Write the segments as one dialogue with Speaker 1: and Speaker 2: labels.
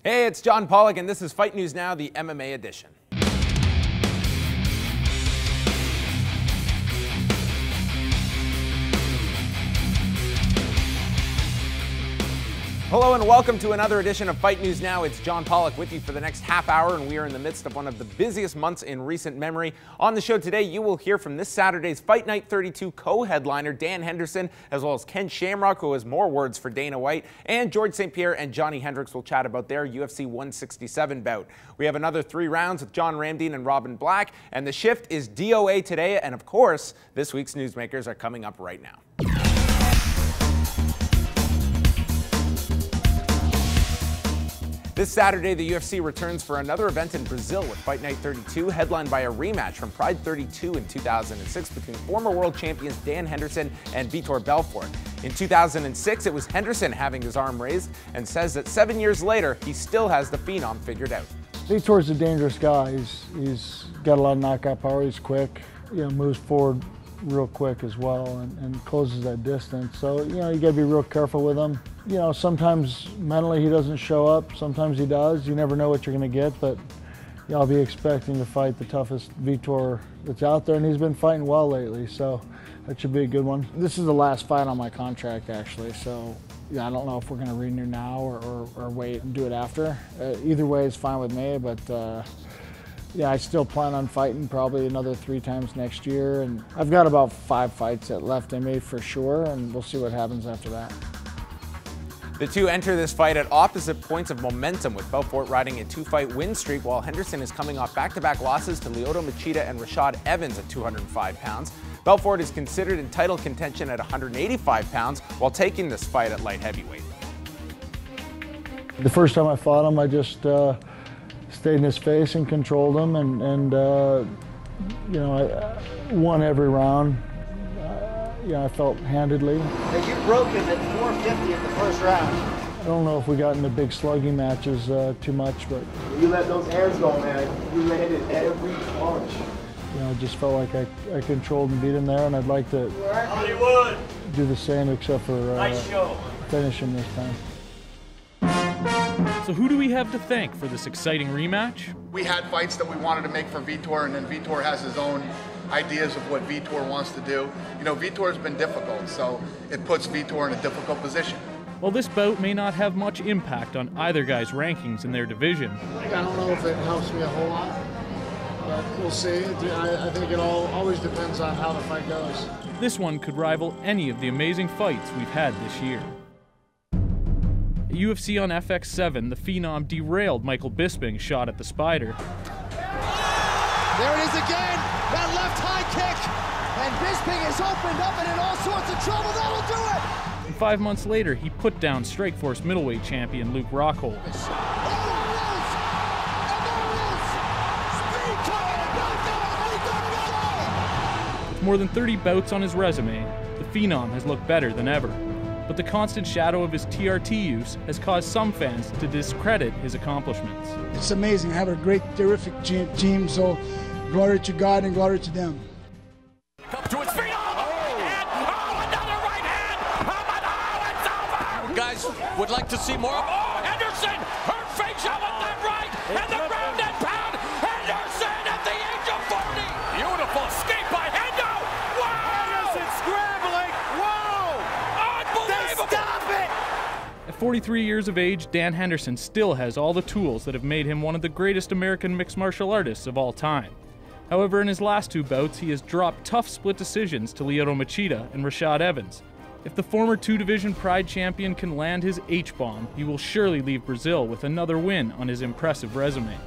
Speaker 1: Hey, it's John Pollock, and this is Fight News Now, the MMA edition. Hello and welcome to another edition of Fight News Now. It's John Pollock with you for the next half hour, and we are in the midst of one of the busiest months in recent memory. On the show today, you will hear from this Saturday's Fight Night 32 co-headliner Dan Henderson, as well as Ken Shamrock, who has more words for Dana White, and George St-Pierre and Johny Hendricks will chat about their UFC 167 bout. We have another 3 rounds with John Ramdine and Robin Black, and the shift is DOA today, and of course, this week's newsmakers are coming up right now. This Saturday, the UFC returns for another event in Brazil with Fight Night 32, headlined by a rematch from Pride 32 in 2006 between former world champions Dan Henderson and Vitor Belfort. In 2006, it was Henderson having his arm raised and says that 7 years later, he still has the Phenom figured out.
Speaker 2: Vitor's a dangerous guy. He's got a lot of knockout power. He's quick, moves forward real quick as well and closes that distance. So, you gotta be real careful with him. Sometimes mentally he doesn't show up, sometimes he does. You never know what you're gonna get, but I'll be expecting to fight the toughest Vitor that's out there, and he's been fighting well lately, so that should be a good one. This is the last fight on my contract, actually, so I don't know if we're gonna renew now or wait and do it after. Either way is fine with me, but I still plan on fighting probably another 3 times next year, and I've got about 5 fights left in me for sure, and we'll see what happens after that.
Speaker 1: The two enter this fight at opposite points of momentum, with Belfort riding a 2-fight win streak, while Henderson is coming off back-to-back losses to Lyoto Machida and Rashad Evans at 205 pounds. Belfort is considered in title contention at 185 pounds while taking this fight at light heavyweight.
Speaker 2: The first time I fought him, I just stayed in his face and controlled him, and I won every round. I felt handedly.
Speaker 3: You broke him at 450 in the first round.
Speaker 2: I don't know if we got into big slugging matches too much, but
Speaker 3: you let those hands go, man. You landed every punch.
Speaker 2: I just felt like I controlled and beat him there, and I'd like to do the same, except for finish him this time.
Speaker 4: So who do we have to thank for this exciting rematch?
Speaker 5: We had fights that we wanted to make for Vitor, and then Vitor has his own ideas of what Vitor wants to do. Vitor's been difficult, so it puts Vitor in a difficult position.
Speaker 4: While this bout may not have much impact on either guy's rankings in their division,
Speaker 6: I don't know if it helps me a whole lot, but we'll see. I think it always depends on how the fight goes.
Speaker 4: This one could rival any of the amazing fights we've had this year. At UFC on FX7, the Phenom derailed Michael Bisping's shot at the Spider.
Speaker 7: There it is again, that left high kick, and Bisping is opened up and in all sorts of trouble. That'll do it!
Speaker 4: And 5 months later, he put down Strikeforce middleweight champion Luke Rockhold. With more than 30 bouts on his resume, the Phenom has looked better than ever. But the constant shadow of his TRT use has caused some fans to discredit his accomplishments.
Speaker 6: It's amazing. I have a great, terrific team, so glory to God and glory to them.
Speaker 8: Up to its feet. Another right hand. It's over. Guys would like to see more of. Henderson. Her fake shot with that right. And the ground and pound. Henderson at the age of 40. Beautiful escape by Hendo. Wow. Henderson scrambling. Whoa. Unbelievable. Stop it.
Speaker 4: At 43 years of age, Dan Henderson still has all the tools that have made him one of the greatest American mixed martial artists of all time. However, in his last 2 bouts, he has dropped tough split decisions to Lyoto Machida and Rashad Evans. If the former 2-division Pride champion can land his H-bomb, he will surely leave Brazil with another win on his impressive resume.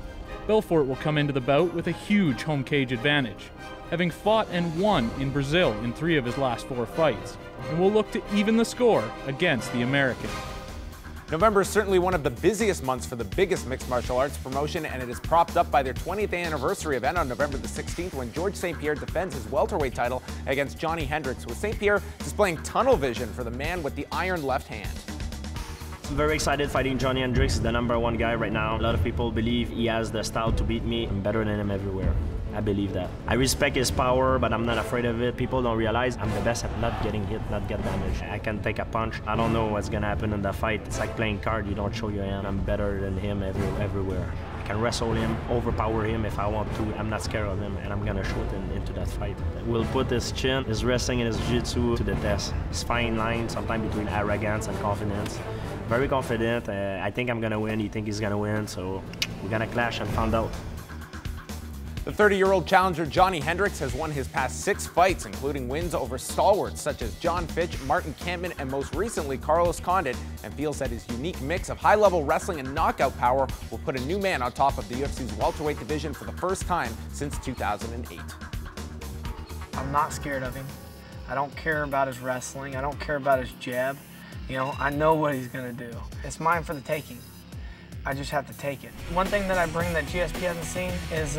Speaker 4: Belfort will come into the bout with a huge home cage advantage, having fought and won in Brazil in 3 of his last 4 fights, and will look to even the score against the American.
Speaker 1: November is certainly one of the busiest months for the biggest mixed martial arts promotion, and it is propped up by their 20th anniversary event on November the 16th when George St-Pierre defends his welterweight title against Johny Hendricks, with St-Pierre displaying tunnel vision for the man with the iron left hand.
Speaker 9: I'm very excited fighting Johny Hendricks, the #1 guy right now. A lot of people believe he has the style to beat me. I'm better than him everywhere. I believe that. I respect his power, but I'm not afraid of it. People don't realize I'm the best at not getting hit, not get damaged. I can take a punch. I don't know what's gonna happen in the fight. It's like playing card. You don't show your hand. I'm better than him everywhere. I can wrestle him, overpower him if I want to. I'm not scared of him, and I'm gonna shoot him into that fight. We'll put his chin, his wrestling, and his jiu-jitsu to the test. It's fine line, sometimes between arrogance and confidence. Very confident. I think I'm gonna win. He think he's gonna win, so we're gonna clash and find out.
Speaker 1: The 30-year-old challenger Johny Hendricks has won his past 6 fights, including wins over stalwarts such as John Fitch, Martin Kampmann, and most recently Carlos Condit, and feels that his unique mix of high-level wrestling and knockout power will put a new man on top of the UFC's welterweight division for the first time since 2008.
Speaker 10: I'm not scared of him. I don't care about his wrestling. I don't care about his jab. You know, I know what he's going to do. It's mine for the taking. I just have to take it. One thing that I bring that GSP hasn't seen is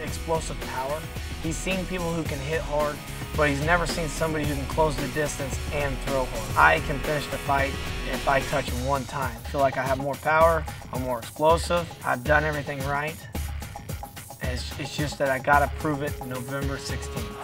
Speaker 10: explosive power. He's seen people who can hit hard, but he's never seen somebody who can close the distance and throw hard. I can finish the fight if I touch him one time. I feel like I have more power, I'm more explosive, I've done everything right. It's just that I gotta prove it November 16th.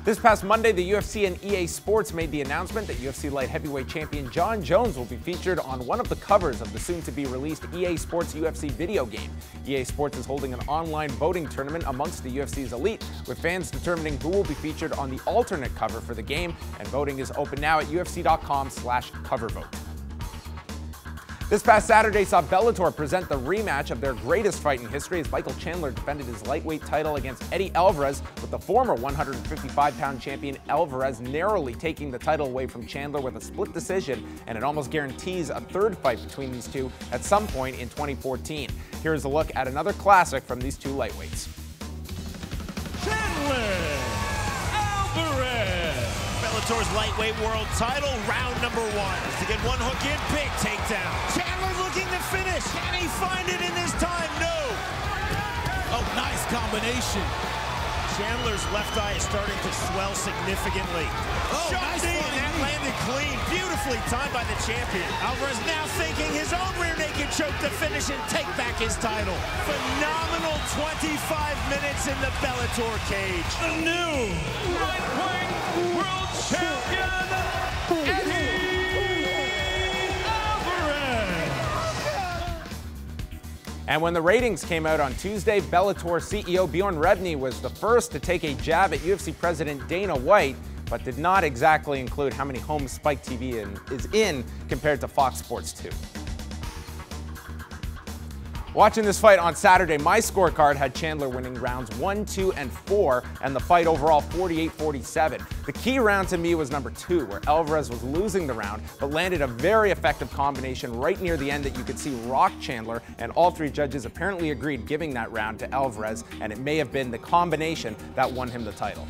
Speaker 1: This past Monday, the UFC and EA Sports made the announcement that UFC light heavyweight champion Jon Jones will be featured on one of the covers of the soon-to-be-released EA Sports UFC video game. EA Sports is holding an online voting tournament amongst the UFC's elite, with fans determining who will be featured on the alternate cover for the game, and voting is open now at ufc.com/covervote. This past Saturday saw Bellator present the rematch of their greatest fight in history as Michael Chandler defended his lightweight title against Eddie Alvarez, with the former 155-pound champion Alvarez narrowly taking the title away from Chandler with a split decision, and it almost guarantees a third fight between these two at some point in 2014. Here's a look at another classic from these two lightweights.
Speaker 11: Chandler Alvarez. Bellator's lightweight world title, round number 1. To get one hook in, big takedown. Chandler looking to finish. Can he find it in this time? No. Oh, nice combination. Chandler's left eye is starting to swell significantly. Oh, nice one. That landed clean. Beautifully timed by the champion. Alvarez now faking his own rear naked choke to finish and take back his title. Phenomenal 25 minutes in the Bellator cage. A new lightweight world champion, Eddie Alvarez.
Speaker 1: And when the ratings came out on Tuesday, Bellator CEO Bjorn Rebney was the first to take a jab at UFC President Dana White, but did not exactly include how many homes Spike TV is in compared to Fox Sports 2. Watching this fight on Saturday, my scorecard had Chandler winning rounds 1, 2, and 4, and the fight overall 48-47. The key round to me was number 2, where Alvarez was losing the round, but landed a very effective combination right near the end that you could see rock Chandler, and all 3 judges apparently agreed giving that round to Alvarez, and it may have been the combination that won him the title.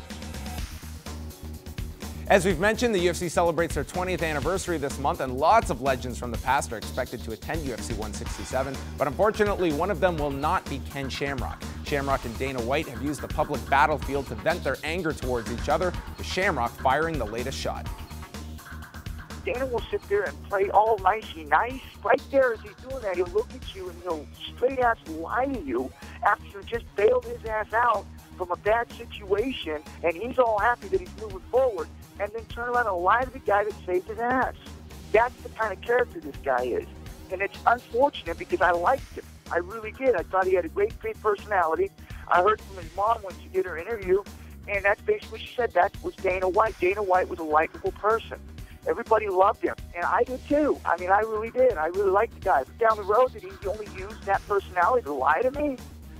Speaker 1: As we've mentioned, the UFC celebrates their 20th anniversary this month, and lots of legends from the past are expected to attend UFC 167, but unfortunately one of them will not be Ken Shamrock. Shamrock and Dana White have used the public battlefield to vent their anger towards each other, with Shamrock firing the latest shot.
Speaker 3: Dana will sit there and play all nicey nice. Right there as he's doing that, he'll look at you and he'll straight ass lie to you after you just bailed his ass out from a bad situation, and he's all happy that he's moving forward, and then turn around and lie to the guy that saved his ass. That's the kind of character this guy is. And it's unfortunate because I liked him. I really did. I thought he had a great personality. I heard from his mom when she did her interview, and that's basically what she said. That was Dana White. Dana White was a likable person. Everybody loved him, and I did too. I mean, I really did. I really liked the guy. But down the road, did he only use that personality to lie to me,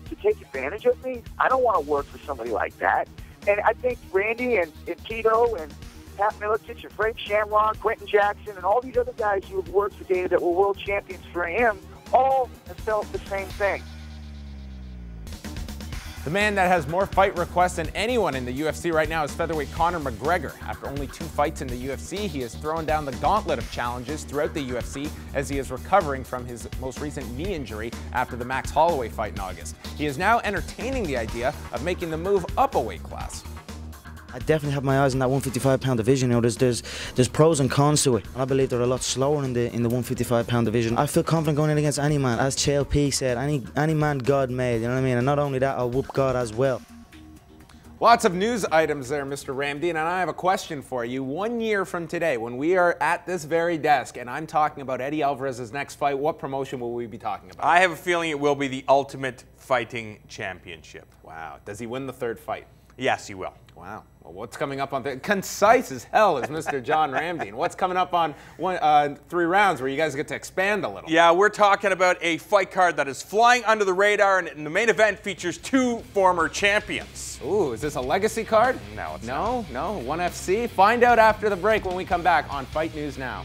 Speaker 3: to take advantage of me? I don't want to work for somebody like that. And I think Randy and Tito and Pat Miletich and Frank Shamrock, Quentin Jackson, and all these other guys who have worked for Dana that were world champions for him all have felt the same thing.
Speaker 1: The man that has more fight requests than anyone in the UFC right now is featherweight Conor McGregor. After only 2 fights in the UFC, he has thrown down the gauntlet of challenges throughout the UFC as he is recovering from his most recent knee injury after the Max Holloway fight in August. He is now entertaining the idea of making the move up a weight class.
Speaker 12: I definitely have my eyes on that 155-pound division. You know, there's pros and cons to it. And I believe they're a lot slower in the 155-pound division. I feel confident going in against any man. As Chael P said, any man God made, you know what I mean? And not only that, I'll whoop God as well.
Speaker 1: Lots of news items there, Mr. Ramdeen, and I have a question for you. 1 year from today, when we are at this very desk and I'm talking about Eddie Alvarez's next fight, what promotion will we be talking about?
Speaker 13: I have a feeling it will be the Ultimate Fighting Championship.
Speaker 1: Wow. Does he win the third fight?
Speaker 13: Yes, he will.
Speaker 1: Wow. Well, what's coming up on the concise as hell is Mr. John Ramdeen. What's coming up on 3 rounds where you guys get to expand a little?
Speaker 13: Yeah, we're talking about a fight card that is flying under the radar, and the main event features 2 former champions.
Speaker 1: Ooh, is this a legacy card?
Speaker 13: No, it's not.
Speaker 1: No, 1FC. Find out after the break when we come back on Fight News Now.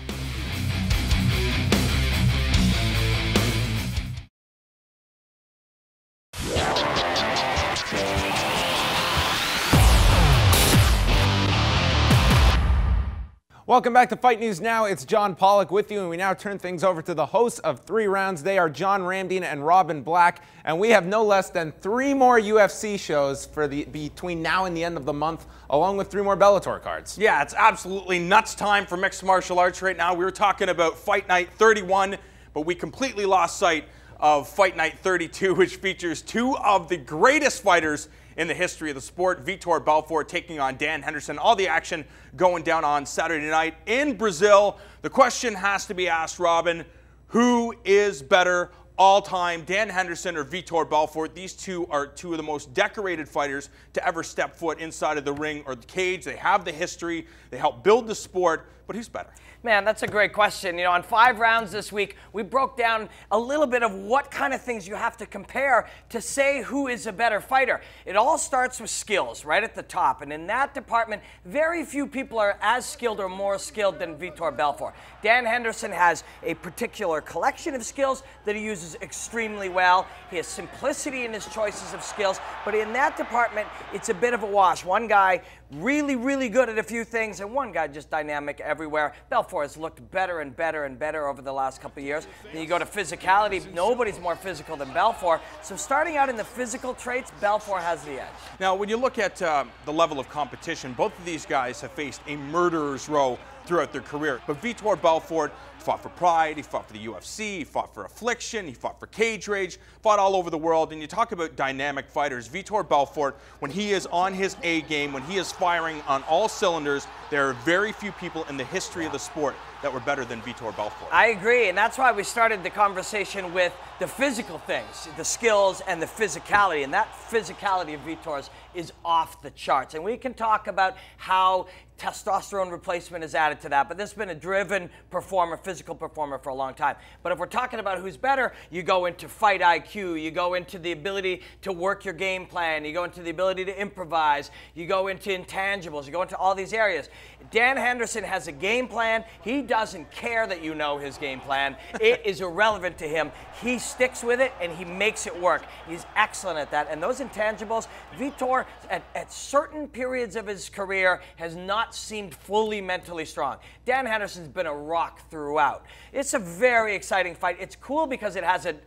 Speaker 1: Welcome back to Fight News Now. It's John Pollock with you, and we now turn things over to the hosts of 3 rounds. They are John Ramdeen and Robin Black, and we have no less than 3 more UFC shows for between now and the end of the month, along with 3 more Bellator cards.
Speaker 13: Yeah, it's absolutely nuts time for mixed martial arts right now. We were talking about Fight Night 31, but we completely lost sight of Fight Night 32, which features 2 of the greatest fighters in the history of the sport. Vitor Belfort taking on Dan Henderson. All the action going down on Saturday night in Brazil. The question has to be asked, Robin, who is better all time, Dan Henderson or Vitor Belfort? These 2 are 2 of the most decorated fighters to ever step foot inside of the ring or the cage. They have the history. They help build the sport. But who's better?
Speaker 14: Man, that's a great question. You know, on 5 rounds this week, we broke down a little bit of what kind of things you have to compare to say who is a better fighter. It all starts with skills right at the top. And in that department, very few people are as skilled or more skilled than Vitor Belfort. Dan Henderson has a particular collection of skills that he uses extremely well. He has simplicity in his choices of skills. But in that department, it's a bit of a wash. One guy really, really good at a few things, and one guy just dynamic everywhere. Belfort has looked better and better and better over the last couple of years. Then you go to physicality, nobody's more physical than Belfort. So starting out in the physical traits, Belfort has the edge.
Speaker 13: Now, when you look at the level of competition, both of these guys have faced a murderer's row throughout their career. But Vitor Belfort fought for pride, he fought for the UFC, he fought for Affliction, he fought for Cage Rage, fought all over the world. And you talk about dynamic fighters, Vitor Belfort, when he is on his A game, when he is firing on all cylinders, there are very few people in the history of the sport that were better than Vitor Belfort.
Speaker 14: I agree, and that's why we started the conversation with the physical things, the skills and the physicality, and that physicality of Vitor's is off the charts. And we can talk about how testosterone replacement is added to that, but this has been a driven performer, physical performer for a long time. But if we're talking about who's better, you go into fight IQ, you go into the ability to work your game plan, you go into the ability to improvise, you go into intangibles, you go into all these areas. Dan Henderson has a game plan. He doesn't care that you know his game plan. It is irrelevant to him. He sticks with it and he makes it work. He's excellent at that. And those intangibles, Vitor, at certain periods of his career, has not seemed fully mentally strong. Dan Henderson's been a rock throughout. It's a very exciting fight. It's cool because it has an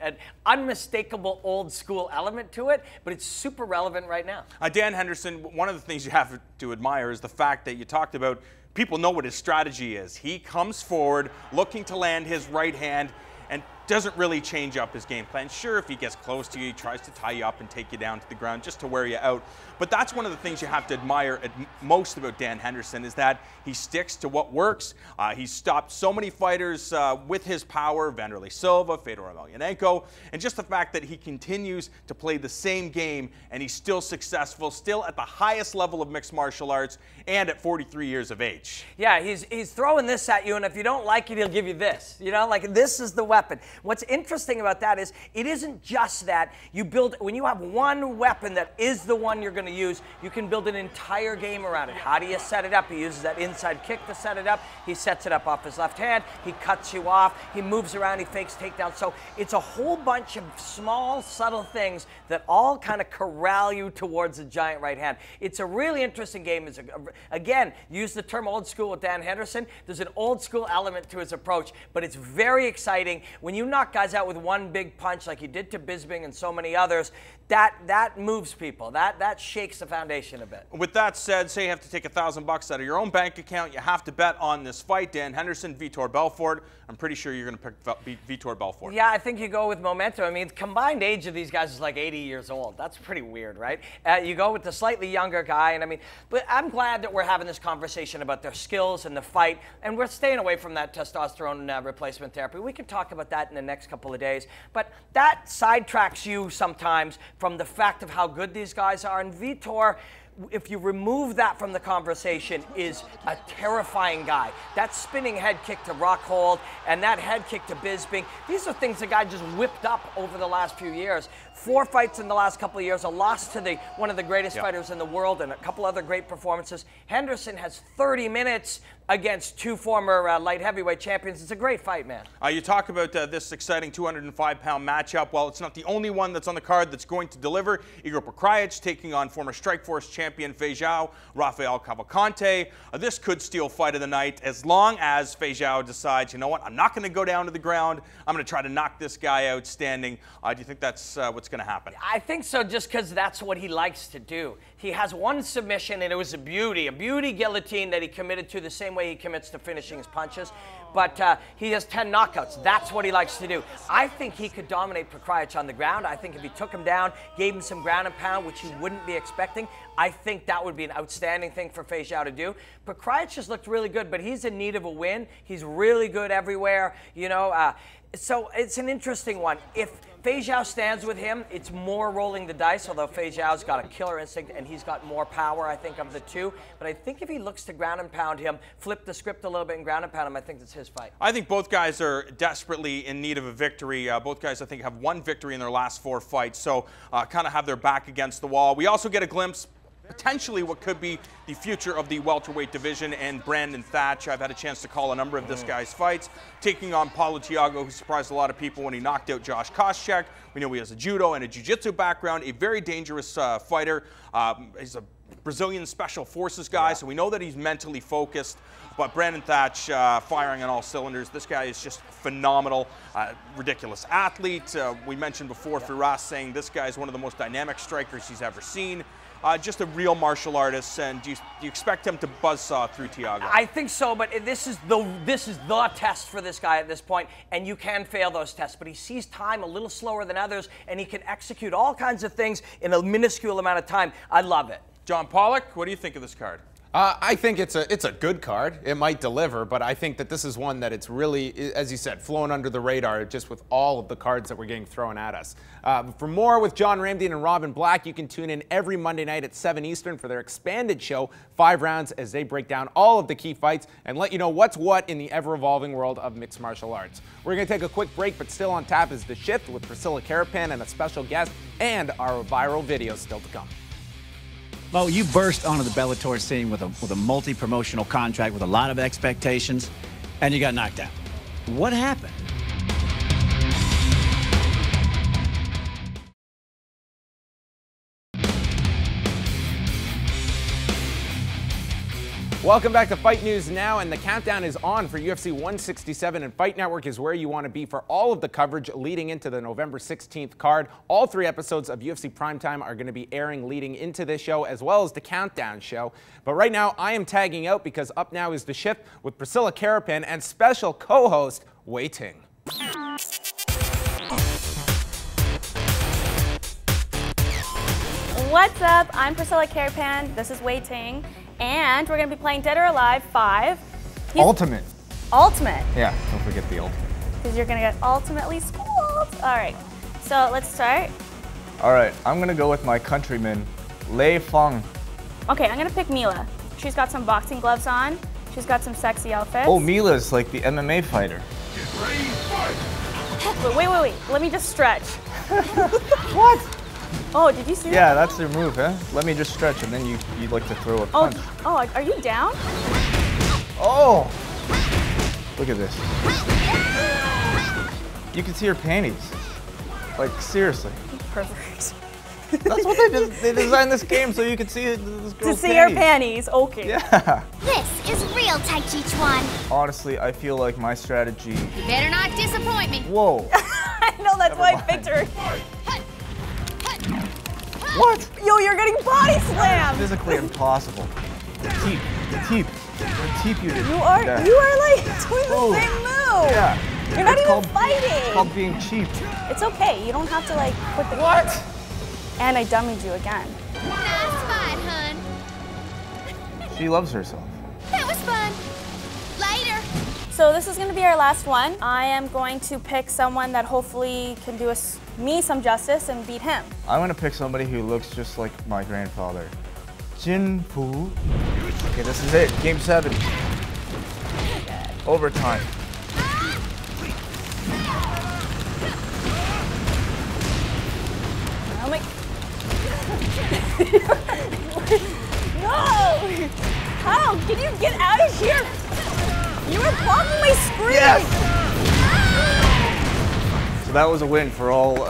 Speaker 14: unmistakable old school element to it, but it's super relevant right now.
Speaker 13: Dan Henderson, one of the things you have to admire is the fact that you talked about people know what his strategy is. He comes forward looking to land his right hand and doesn't really change up his game plan. Sure, if he gets close to you, he tries to tie you up and take you down to the ground just to wear you out. But that's one of the things you have to admire most about Dan Henderson, is that he sticks to what works. He's stopped so many fighters with his power, Vanderlei Silva, Fedor Emelianenko, and just the fact that he continues to play the same game and he's still successful, still at the highest level of mixed martial arts, and at 43 years of age.
Speaker 14: Yeah, he's throwing this at you, and if you don't like it, he'll give you this. You know, like this is the weapon. What's interesting about that is it isn't just that you build, when you have one weapon that is the one you're going to use, you can build an entire game around it. How do you set it up? He uses that inside kick to set it up. He sets it up off his left hand. He cuts you off. He moves around. He fakes takedowns. So it's a whole bunch of small, subtle things that all kind of corral you towards a giant right hand. It's a really interesting game. It's again, use the term old school with Dan Henderson. There's an old school element to his approach, but it's very exciting. When you you knock guys out with one big punch like he did to Bisping and so many others, that moves people. That shakes the foundation a bit.
Speaker 13: With that said, say you have to take $1,000 out of your own bank account, you have to bet on this fight. Dan Henderson, Vitor Belfort. I'm pretty sure you're going to pick Vitor Belfort.
Speaker 14: Yeah, I think you go with momentum. I mean, the combined age of these guys is like 80 years old. That's pretty weird, right? You go with the slightly younger guy, and I mean, but I'm glad that we're having this conversation about their skills and the fight, and we're staying away from that testosterone replacement therapy. We can talk about that in the next couple of days, but that sidetracks you sometimes from the fact of how good these guys are. And Vitor, if you remove that from the conversation, is a terrifying guy. That spinning head kick to Rockhold and that head kick to Bisping, these are things the guy just whipped up over the last few years. 4 fights in the last couple of years, a loss to one of the greatest fighters in the world, and a couple other great performances. Henderson has 30 minutes against 2 former light heavyweight champions. It's a great fight, man.
Speaker 13: You talk about this exciting 205-pound matchup. Well, it's not the only one that's on the card that's going to deliver. Igor Pekrajic taking on former Strikeforce champion Feijão, Rafael Cavalcante. This could steal fight of the night as long as Feijão decides, you know what, I'm not going to go down to the ground. I'm going to try to knock this guy out standing. Do you think that's what's going to happen?
Speaker 14: I think so, just because that's what he likes to do. He has one submission, and it was a beauty guillotine that he committed to the same way he commits to finishing his punches. But he has 10 knockouts. That's what he likes to do. I think he could dominate Pekrajic on the ground. I think if he took him down, gave him some ground and pound, which he wouldn't be expecting, I think that would be an outstanding thing for Feijão to do. Pekrajic has looked really good, but he's in need of a win. He's really good everywhere, you know. So it's an interesting one. If Feijão stands with him, it's more rolling the dice, although Feijão's got a killer instinct and he's got more power, I think, of the two. But I think if he looks to ground and pound him, flip the script a little bit and ground and pound him, I think it's his fight.
Speaker 13: I think both guys are desperately in need of a victory. Both guys, I think, have 1 victory in their last 4 fights, so kind of have their back against the wall. We also get a glimpse potentially what could be the future of the welterweight division, and Brandon Thatch. I've had a chance to call a number of this guy's fights, taking on Paulo Thiago, who surprised a lot of people when he knocked out Josh Koscheck. We know he has a judo and a jiu-jitsu background, a very dangerous fighter. He's a Brazilian special forces guy, so we know that he's mentally focused. But Brandon Thatch firing on all cylinders. This guy is just phenomenal, ridiculous athlete. We mentioned before Firas saying this guy is one of the most dynamic strikers he's ever seen. Just a real martial artist, and do you expect him to buzzsaw through Thiago? I
Speaker 14: think so, but this is the test for this guy at this point, and you can fail those tests. But he sees time a little slower than others, and he can execute all kinds of things in a minuscule amount of time. I love it.
Speaker 13: John Pollock, what do you think of this card?
Speaker 1: I think it's a good card. It might deliver, but I think that this is one that it's really, as you said, flown under the radar just with all of the cards that were getting thrown at us. For more with John Ramdian and Robin Black, you can tune in every Monday night at 7 Eastern for their expanded show, 5 Rounds, as they break down all of the key fights and let you know what's what in the ever-evolving world of mixed martial arts. We're going to take a quick break, but still on tap is The Shift with Priscilla Caripan and a special guest, and our viral video still to come.
Speaker 15: Well, you burst onto the Bellator scene with a multi-promotional contract with a lot of expectations, and you got knocked out. What happened?
Speaker 1: Welcome back to Fight News Now, and the countdown is on for UFC 167, and Fight Network is where you want to be for all of the coverage leading into the November 16th card. All 3 episodes of UFC Primetime are going to be airing leading into this show, as well as the Countdown show. But right now, I am tagging out because up now is The Shift with Priscilla Caripan and special co-host Wei Ting.
Speaker 16: What's up? I'm Priscilla Caripan. This is Wei Ting. And we're going to be playing Dead or Alive 5.
Speaker 17: Ultimate.
Speaker 16: Ultimate.
Speaker 17: Yeah, don't forget the ultimate.
Speaker 16: Because you're going to get ultimately schooled. All right, so let's start.
Speaker 17: All right, I'm going to go with my countryman, Lei Feng.
Speaker 16: Okay, I'm going to pick Mila. She's got some boxing gloves on. She's got some sexy outfits.
Speaker 17: Oh, Mila's like the MMA fighter.
Speaker 16: Get ready, fight! Wait. Let me just stretch.
Speaker 17: What?
Speaker 16: Oh, did you see that?
Speaker 17: Yeah, that's their move, huh? Let me just stretch, and then you'd like to throw a punch.
Speaker 16: Oh, are you down?
Speaker 17: Oh! Look at this. You can see her panties. Like, seriously.
Speaker 16: Perfect.
Speaker 17: That's what they designed this game so you could see this girl's
Speaker 16: to see her panties, okay.
Speaker 17: Yeah.
Speaker 18: This is real Tai Chi Chuan.
Speaker 17: Honestly, I feel like my strategy...
Speaker 18: You better not disappoint me.
Speaker 17: Whoa.
Speaker 16: I know, that's why Victor.
Speaker 17: What?
Speaker 16: Yo, you're getting body slammed.
Speaker 17: Physically impossible. Teep. Teep you did.
Speaker 16: You are
Speaker 17: that.
Speaker 16: like doing the same move.
Speaker 17: Yeah.
Speaker 16: You're not
Speaker 17: It's
Speaker 16: even fighting.
Speaker 17: It's called being cheap.
Speaker 16: It's okay. You don't have to like put the
Speaker 17: What?
Speaker 16: And I dummied you again.
Speaker 18: Nice fight, hun.
Speaker 17: She loves herself.
Speaker 18: That was fun. Later.
Speaker 16: So this is going to be our last one. I am going to pick someone that hopefully can do me some justice and beat him.
Speaker 17: I'm gonna pick somebody who looks just like my grandfather. Jin Fu. Okay, this is it. Game 7. Overtime.
Speaker 16: Oh my... No! How? Can you get out of here? You were blocking my screen!
Speaker 17: Yes! So that was a win for all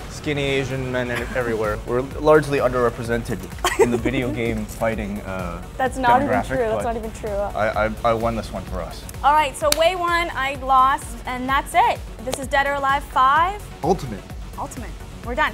Speaker 17: skinny Asian men everywhere. We're largely underrepresented in the video game fighting
Speaker 16: That's not even
Speaker 17: demographic,
Speaker 16: true. That's
Speaker 17: but
Speaker 16: not even true.
Speaker 17: I won this one for us.
Speaker 16: All right, so Wei won, I lost, and that's it. This is Dead or Alive 5.
Speaker 17: Ultimate.
Speaker 16: Ultimate. We're done.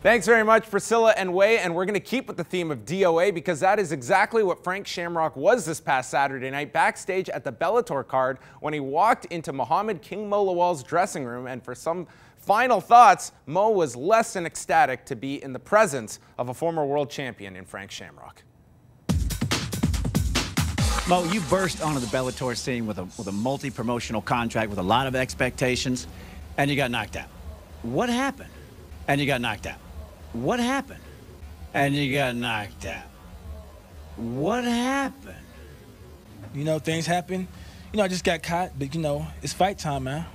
Speaker 1: Thanks very much, Priscilla and Wei, and we're going to keep with the theme of DOA because that is exactly what Frank Shamrock was this past Saturday night backstage at the Bellator card when he walked into Muhammad King Mo Lawal's dressing room, and for some final thoughts, Mo was less than ecstatic to be in the presence of a former world champion in Frank Shamrock.
Speaker 15: Mo, you burst onto the Bellator scene with a multi-promotional contract with a lot of expectations, and you got knocked out. What happened? And you got knocked out. What happened? And you got knocked out. What happened?
Speaker 19: You know, things happen. You know, I just got caught, but you know, it's fight time, man.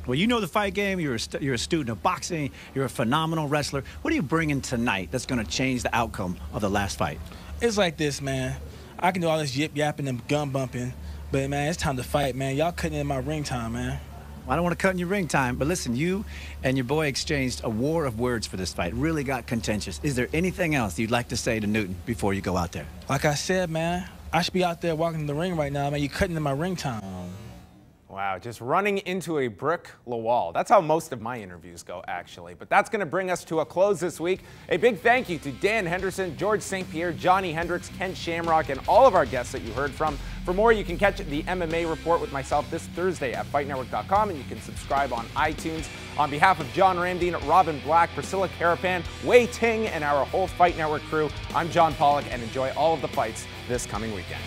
Speaker 15: Well, you know the fight game. You're a student of boxing. You're a phenomenal wrestler. What are you bringing tonight that's going to change the outcome of the last fight?
Speaker 19: It's like this, man. I can do all this yip-yapping and gun bumping, but, man, it's time to fight, man. Y'all cutting in my ring time, man.
Speaker 15: Well, I don't want to cut in your ring time, but listen, you and your boy exchanged a war of words for this fight. Really got contentious. Is there anything else you'd like to say to Newton before you go out there?
Speaker 19: Like I said, man, I should be out there walking in the ring right now, man. You're cutting in my ring time.
Speaker 1: Wow, just running into a brick Lawal. That's how most of my interviews go, actually. But that's going to bring us to a close this week. A big thank you to Dan Henderson, George St-Pierre, Johny Hendricks, Ken Shamrock, and all of our guests that you heard from. For more, you can catch the MMA Report with myself this Thursday at FightNetwork.com, and you can subscribe on iTunes. On behalf of John Ramdeen, Robin Black, Priscilla Caripan, Wei Ting, and our whole Fight Network crew, I'm John Pollock, and enjoy all of the fights this coming weekend.